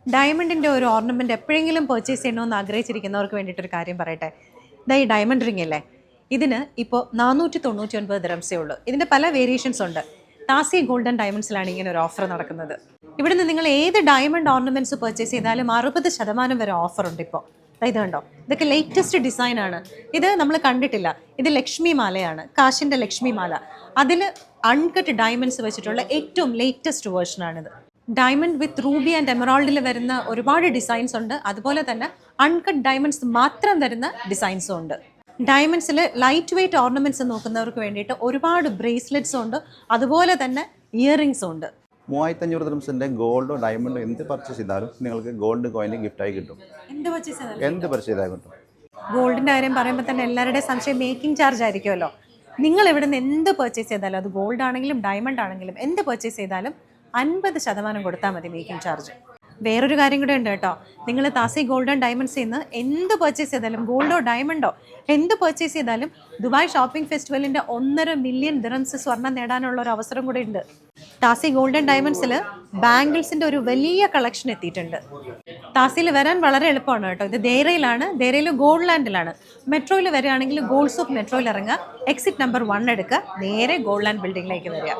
ഡയമണ്ടിൻ്റെ ഒരു ഓർണമെൻറ്റ് എപ്പോഴെങ്കിലും പർച്ചേസ് ചെയ്യണമെന്ന് ആഗ്രഹിച്ചിരിക്കുന്നവർക്ക് വേണ്ടിയിട്ടൊരു കാര്യം പറയട്ടെ. ഇതാ ഈ ഡയമണ്ട് റിംഗ് അല്ലേ, ഇതിന് ഇപ്പോൾ 499 ദിറംസേ ഉള്ളൂ. ഇതിൻ്റെ പല വേരിയേഷൻസ് ഉണ്ട്. താസി ഗോൾഡൻ ഡയമണ്ട്സിലാണ് ഇങ്ങനെ ഒരു ഓഫർ നടക്കുന്നത്. ഇവിടുന്ന് നിങ്ങൾ ഏത് ഡയമണ്ട് ഓർണമെൻറ്റ്സ് പർച്ചേസ് ചെയ്താലും 60% വരെ ഓഫർ ഉണ്ട്. ഇപ്പോൾ ഇത് കണ്ടോ, ഇതൊക്കെ ലേറ്റസ്റ്റ് ഡിസൈനാണ്. ഇത് നമ്മൾ കണ്ടിട്ടില്ല. ഇത് ലക്ഷ്മി മാലയാണ്, കാശിൻ്റെ ലക്ഷ്മി മാല. അതിൽ അൺകട്ട് ഡയമണ്ട്സ് വെച്ചിട്ടുള്ള ഏറ്റവും ലേറ്റസ്റ്റ് വേർഷനാണിത്. ഡയമണ്ട് വിത്ത് റൂബി ആൻഡ് എമറാൾഡിൽ വരുന്ന ഒരുപാട് ഡിസൈൻസ് ഉണ്ട്. അതുപോലെ തന്നെ അൺകട്ട് ഡയമണ്ട്സ് മാത്രം വരുന്ന ഡിസൈൻസും ഉണ്ട്. ഡയമണ്ട്സിൽ ലൈറ്റ് വെയ്റ്റ് ഓർണമെന്റ്സ് നോക്കുന്നവർക്ക് വേണ്ടിയിട്ട് ഒരുപാട് ബ്രേസ്ലെറ്റ്സും ഉണ്ട്. അതുപോലെ തന്നെ ഇയറിങ്സും ഉണ്ട്. 3500 ദിറംസിൻ്റെ ഗോൾഡോ ഡയമണ്ടോ എന്ത് പർച്ചേസ് ചെയ്താലും നിങ്ങൾക്ക് ഗോൾഡ് കോയിൻ ഗിഫ്റ്റായി കിട്ടും. എന്ത് പർച്ചേസ് ചെയ്താൽ കിട്ടും. ഗോൾഡിൻ്റെ കാര്യം പറയുമ്പോൾ തന്നെ എല്ലാവരുടെയും സംശയം മേക്കിംഗ് ചാർജ് ആയിരിക്കുമല്ലോ. നിങ്ങൾ ഇവിടെ നിന്ന് എന്ത് പർച്ചേസ് ചെയ്താലും, അത് ഗോൾഡ് ആണെങ്കിലും ഡയമണ്ട് ആണെങ്കിലും എന്ത് പർച്ചേസ് ചെയ്താലും 50% കൊടുത്താൽ മതി മേക്കിംഗ് ചാർജ്. വേറൊരു കാര്യം കൂടെ ഉണ്ട് കേട്ടോ. നിങ്ങൾ താസി ഗോൾഡൻ ഡയമണ്ട്സിൽ നിന്ന് എന്ത് പർച്ചേസ് ചെയ്താലും, ഗോൾഡോ ഡയമണ്ടോ എന്ത് പർച്ചേസ് ചെയ്താലും ദുബായ് ഷോപ്പിംഗ് ഫെസ്റ്റിവലിൻ്റെ 1.5 മില്യൺ ദിറംസ് സ്വർണ്ണം നേടാനുള്ള ഒരു അവസരം കൂടെ ഉണ്ട്. താസി ഗോൾഡൻ ഡയമണ്ട്സിൽ ബാംഗിൾസിൻ്റെ ഒരു വലിയ കളക്ഷൻ എത്തിയിട്ടുണ്ട്. താസിയിൽ വരാൻ വളരെ എളുപ്പമാണ് കേട്ടോ. ഇത് ദേരയിലാണ്. ദേരയിൽ ഗോൾഡ് ലാൻഡിലാണ്. മെട്രോയിൽ വരികയാണെങ്കിൽ ഗോൾഡ് സൂക്ക് മെട്രോയിൽ ഇറങ്ങുക, എക്സിറ്റ് നമ്പർ 1 എടുക്കുക, നേരെ ഗോൾഡ് ലാൻഡ് ബിൽഡിങ്ങിലേക്ക് വരിക.